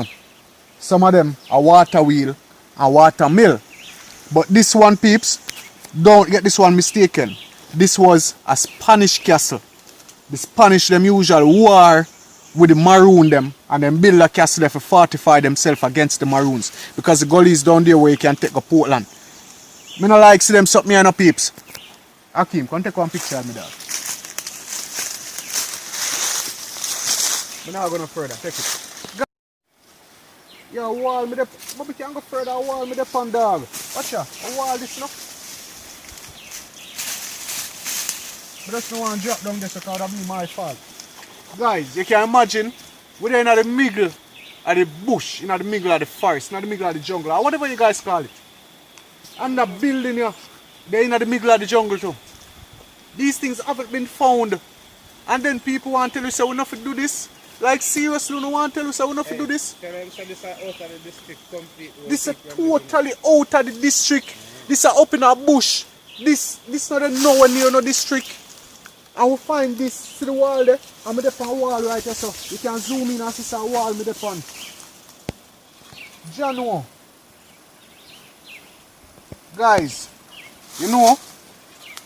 Speaker 3: Some of them are water wheel and water mill. But this one, peeps, don't get this one mistaken. This was a Spanish castle. The Spanish, them usual war with the maroon them and then build a castle there for fortify themselves against the maroons. Because the gullies down there where you can take a Portland. Me no like see them something here no peeps. Hakeem, come take one picture of me dog. Me not going further, take it. Yo, wall me the but we can go further, wall me the pan dog. Watch out, a wall this no. But just don't want to drop down this because that be my fault. Guys, you can imagine we're in the middle of the bush, in the middle of the forest, in the middle of the jungle, or whatever you guys call it. And the building here, they're in the middle of the jungle too. These things haven't been found. And then people want to tell you so we not to do this. Like seriously, no want to tell you so we not to do this. This is totally out of the district. This is up in a bush. This not nowhere near no district. I will find this, see the wall there, I'm on the wall right here, so you can zoom in and see a wall with the pan. Jano. Guys, you know,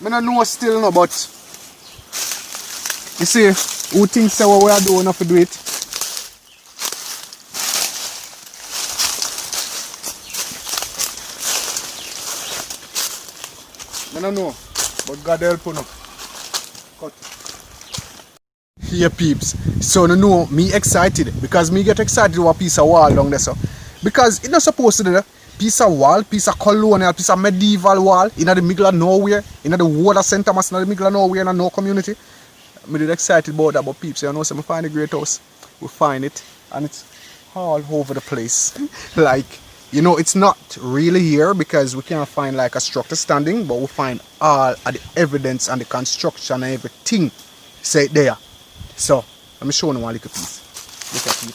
Speaker 3: I don't know still no, but you see, who thinks that what we are doing enough to do it? I don't know, but God help you now. Cut. Here peeps, so you know me excited because me get excited with a piece of wall down there so. Because it's not supposed to be a piece of wall, piece of colonial, piece of medieval wall in the middle of nowhere, in the water center, in the middle of nowhere in no community. I'm really excited about that, but peeps, you know, so we find a great house. We find it and it's all over the place. Like, you know, it's not really here because we can't find like a structure standing, but we find all of the evidence and the construction and everything say there. So, let me show you one little piece. Look at it.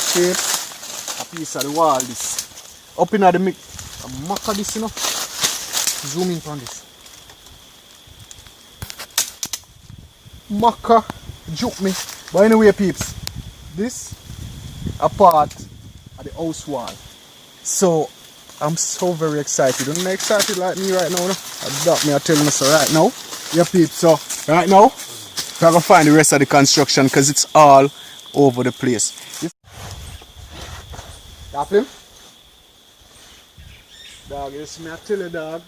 Speaker 3: See, a piece of the wall this. Up in the mix. A mark of this, you know. Zoom in on this. Marker, juke me. But anyway, peeps, this a part of the house wall. So I'm so very excited. Don't you excited like me right now? No? I tell you so right now. Yeah, peeps. So right now, we're gonna find the rest of the construction because it's all over the place. Tap him. Dog, you see me? I tell you, dog.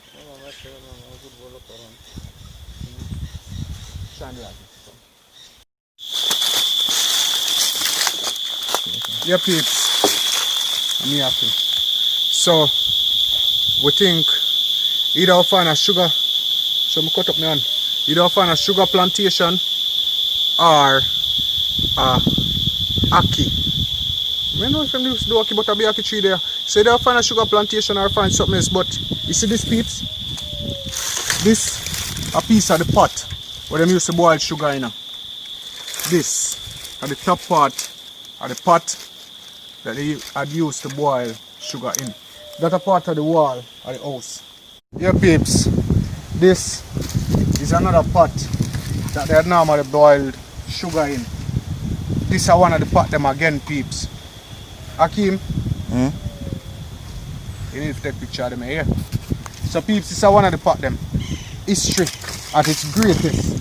Speaker 3: Shine the light. Yeah, peeps, I'm happy. So, we think either I'll find a sugar, so I cut up my hand, either I'll find a sugar plantation or a ackee. I don't know if I'm used to do ackee, but I'll be ackee tree there. So either I'll find a sugar plantation or I'll find something else. But you see this, peeps? This a piece of the pot where they used to boil sugar in. This at the top part of the pot that they had used to boil sugar in. That's a part of the wall of the house. Yeah, peeps, this is another pot that they had normally boiled sugar in. This is one of the pot them again, peeps. Hakeem, you need to take a picture of them here. So peeps, this is one of the pot them. History at its greatest.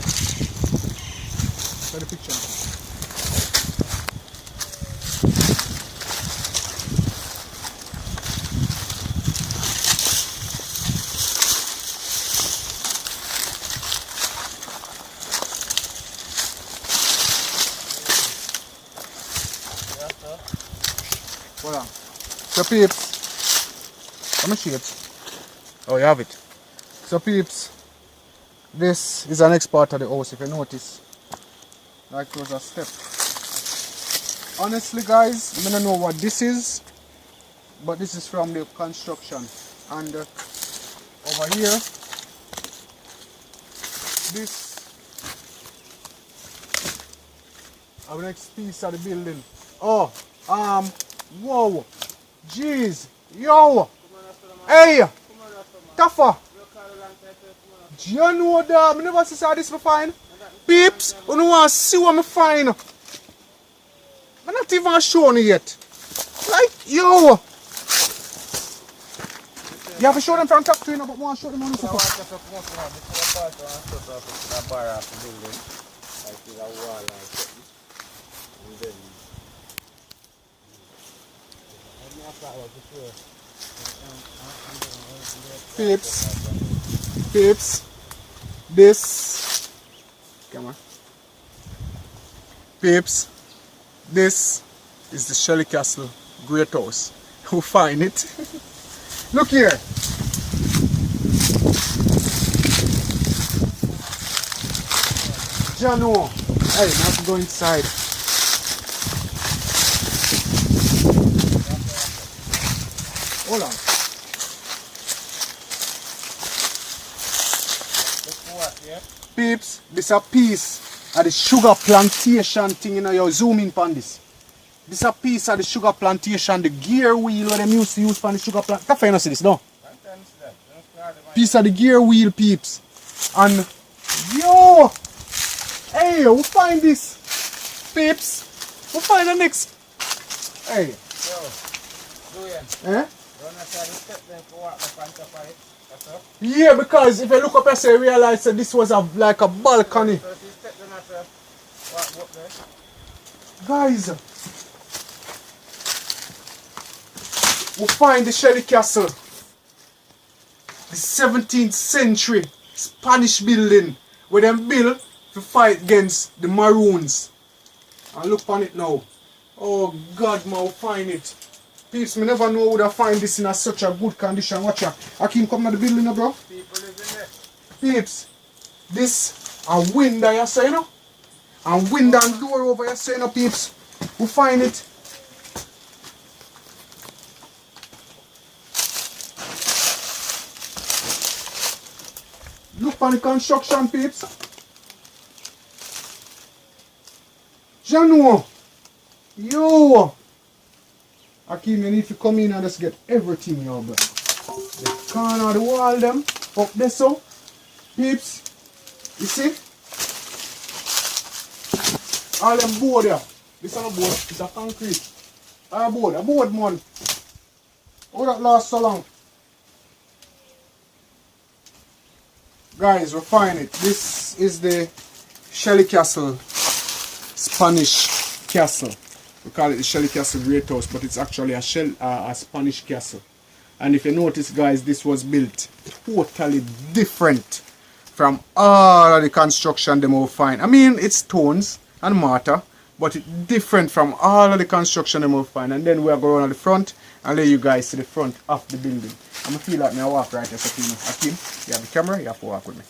Speaker 3: Take the picture. Voilà. So peeps, let me see it. Oh, you have it. So peeps, this is the next part of the house. If you notice, like there was a step. Honestly, guys, I don't know what this is, but this is from the construction. And over here, this is the next piece of the building. Oh, whoa, jeez, yo, hey, Taffa. Do you know that? I never saw this before. Peeps, you don't want to see what I find. I'm not even showing it yet. Like, yo. You have to show them from top to you, but want to show them on the
Speaker 7: I
Speaker 3: super.
Speaker 7: want to put more from this part of the bar of the building. Like the wall like that. And then
Speaker 3: Peeps, this, come on. Peeps, this is the Shelley Castle Great House. Who find it? Look here. Jano. Hey, not go inside. Hold on. Peeps, this a piece of the sugar plantation thing, you know, you zoom in on this. This a piece of the sugar plantation, the gear wheel where them used to use for the sugar plant. Can't you see this, no? Piece of the gear wheel, peeps. And, yo! Hey, we find this, peeps. We find the next. Hey. Eh? Yeah, because if you look up here, you realize that this was like a balcony. Guys, we find the Shelley Castle, the 17th century Spanish building where them built to fight against the Maroons. And look on it now. Oh God, man, we find it. Peeps, me never know would I find this in such a good condition. Watch out. I can come to the building now, bro.
Speaker 7: people living there.
Speaker 3: Peeps, this a window you say, you know? And window and door over here, say, you know, peeps. We find it. Look on the construction, peeps. Jano. Yo. Akeem, you need to come in and just get everything, yo, bro. The corner of the wall, them. Up there, so. Peeps. You see? All them board there. This is not a board, it's a concrete. A board, man. How that last so long? Guys, we find it. This is the Shelley Castle Spanish castle. We call it the Shelley Castle Great House, but it's actually a Spanish castle. And if you notice, guys, this was built totally different from all of the construction they will find. I mean, it's stones and mortar, but it's different from all of the construction they will find. And then we are going on the front and let you guys see the front of the building. I'm gonna feel like me I walk right here, so Akeem, you have the camera, you have to walk with me.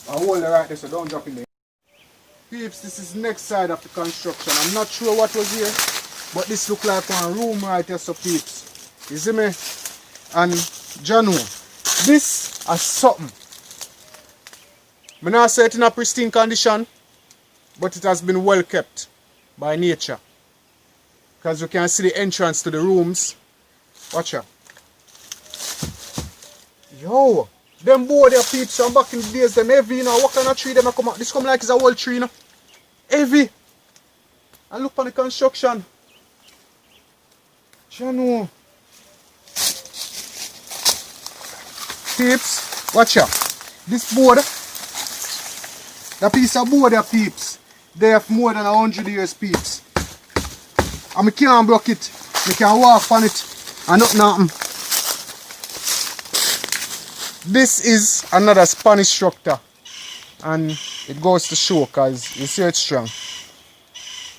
Speaker 3: I'll hold it right there, so don't drop in there. Peeps, this is next side of the construction. I'm not sure what was here, but this look like one room right here, so peeps. You see me? And Jano, this is something. I'm not saying it in a pristine condition, but it has been well kept by nature. Because you can see the entrance to the rooms. Watch out. Yo, them board there, peeps, and back in the days, them heavy, you know. What kind of tree them come out? This come like it's a whole tree, you know. Heavy. And look on the construction. Jano. Peeps, watch out. This board, that piece of board there, peeps, they have more than 100 years, peeps. And I can't block it. I can walk on it and nothing. This is another Spanish structure, and it goes to show because you see it's strong.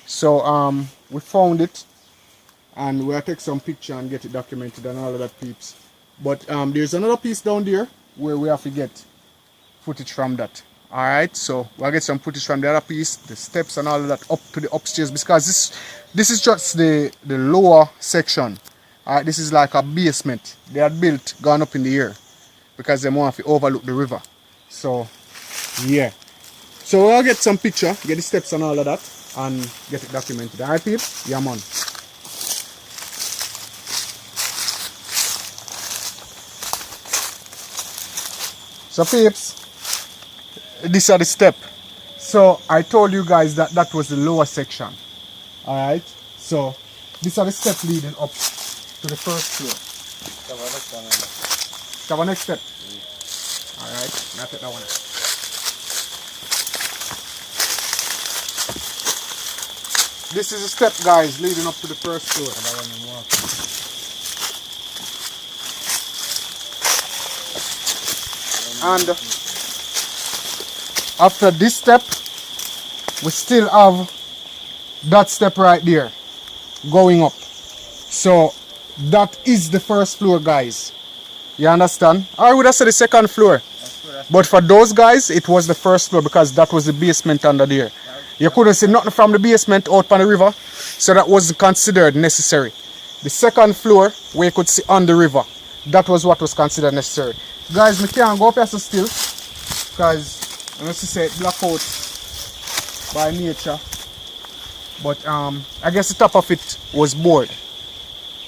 Speaker 3: So we found it, and we'll take some picture and get it documented and all of that, peeps. But there's another piece down there where we have to get footage from that. Alright, so we'll get some footage from the other piece, the steps and all of that up to the upstairs, because this is just the lower section. Alright, this is like a basement they had built, gone up in the air, because they want to overlook the river. So yeah, so we'll get some picture, get the steps and all of that, and get it documented. Alright, peeps? Yeah, man. So peeps, these are the steps So I told you guys that that was the lower section. Alright, so these are the steps leading up to the first floor. Cover next step. Alright, now take that one. This is the step, guys, leading up to the first floor. And after this step, we still have that step right there going up. So that is the first floor, guys. You understand? I would have said the second floor. But for those guys, it was the first floor because that was the basement under there. You couldn't see nothing from the basement out on the river, so that wasn't considered necessary. The second floor, where you could see on the river, that was what was considered necessary. Guys, we can't go up here so still, because, let's just say, blackout by nature. But I guess the top of it was board.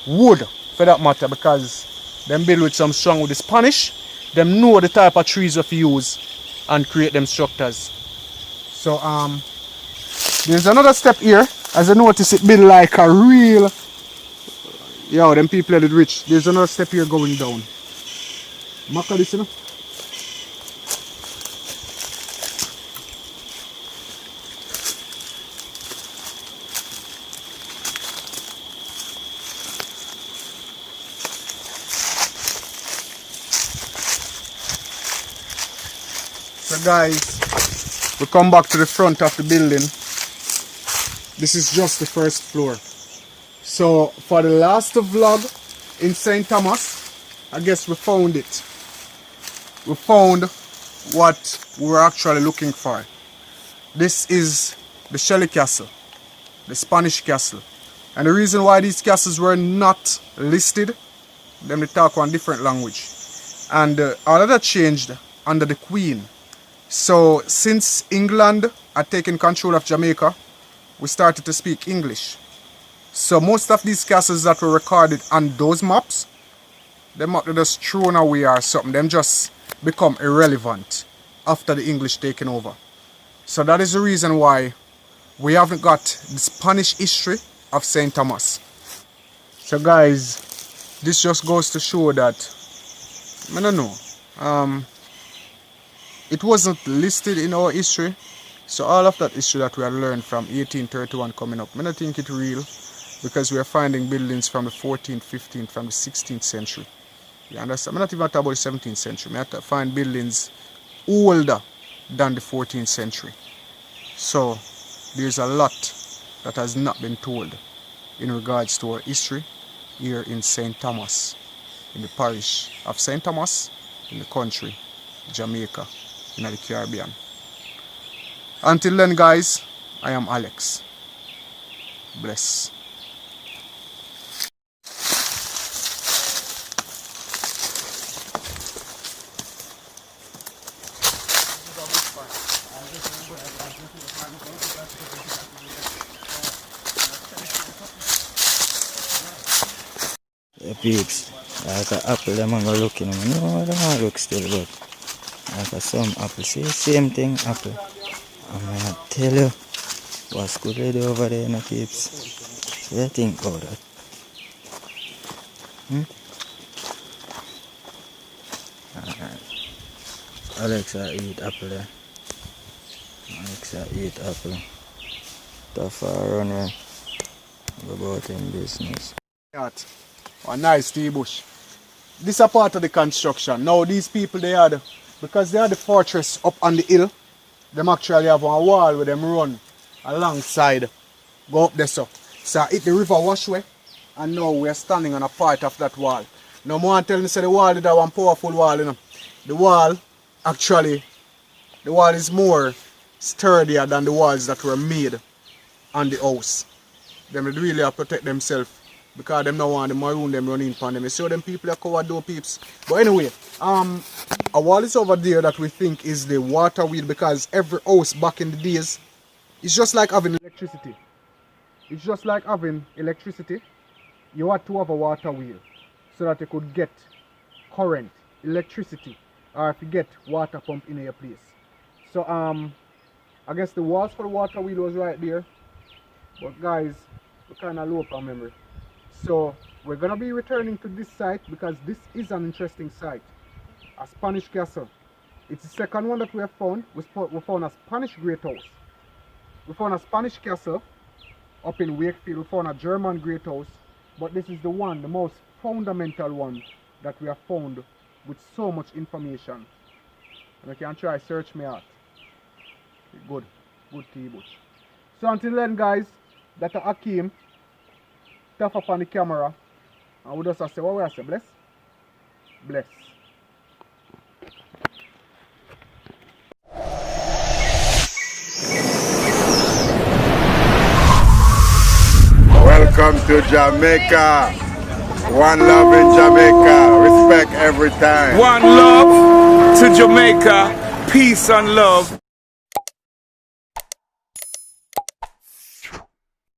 Speaker 3: Wood, for that matter, because them build with some strong with the Spanish. Them know the type of trees of use and create them structures. So there's another step here. As I notice, it built like a real, yo, them people are rich. There's another step here going down. Maka this, you know? So guys, we come back to the front of the building. This is just the first floor. So for the last vlog in St. Thomas, I guess we found it. We found what we were actually looking for. This is the Shelley Castle, the Spanish castle. And the reason why these castles were not listed, them they talk one different language. And all of that changed under the Queen. So since England had taken control of Jamaica, we started to speak English. So most of these castles that were recorded on those maps, them are just thrown away or something. Them just become irrelevant after the English taking over. So that is the reason why we haven't got the Spanish history of St. Thomas. So guys, this just goes to show that, I don't know, it wasn't listed in our history. So all of that history that we had learned from 1831 coming up, I don't think it's real, because we are finding buildings from the 14th, 15th, from the 16th century. You understand? I'm not even talking about the 17th century. I have to find buildings older than the 14th century. So there's a lot that has not been told in regards to our history here in St. Thomas, in the parish of St. Thomas, in the country, Jamaica, in the Caribbean. Until then, guys, I am Alex. Bless.
Speaker 4: The peeps, like an apple, them are looking, no, they don't look still, but like a some apple, see, same thing, apple. I'm gonna tell you what's good lady over there, no peeps. So you think about that? Alright. Alexa eat apple there. Alexa eat apple. Tough around here. Go about in business.
Speaker 3: A nice tea bush. This is a part of the construction. Now these people, they had, because they had the fortress up on the hill, them actually have a wall where them run alongside, go up there so. So hit the river washway, and now we are standing on a part of that wall. No more tell me say the wall is that one powerful wall, you know. The wall, actually, the wall is more sturdier than the walls that were made on the house. Them really have to protect themselves, because them don't want the maroon them running upon them. You see how them people are covered though, peeps. But anyway, a wall is over there that we think is the water wheel, because every house back in the days, it's just like having electricity. It's just like having electricity. You had to have a water wheel so that you could get current, electricity, or if you get water pump in your place. So I guess the walls for the water wheel was right there. But guys, we kind of low on memory. So we're gonna be returning to this site because this is an interesting site. A Spanish castle. It's the second one that we have found. We found a Spanish great house. We found a Spanish castle up in Wakefield. We found a German great house. But this is the one, the most fundamental one that we have found with so much information. And you can try search me out. Good tea bush. So until then guys, that's Akeem. Tap up on the camera. And we just say, what we say? Bless? Bless.
Speaker 11: Welcome to Jamaica. One love in Jamaica. Respect every time.
Speaker 1: One love to Jamaica. Peace and love.